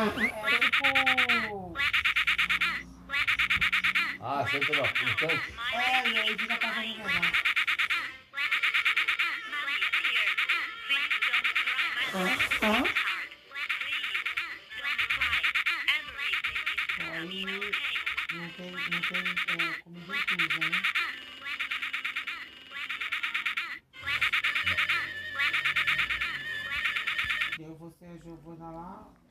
É tipo... Ah, senta no tanque. E aí fica passando pegar. Hã? Aí não tem comida inclusa, né? Deu você a Giovana lá,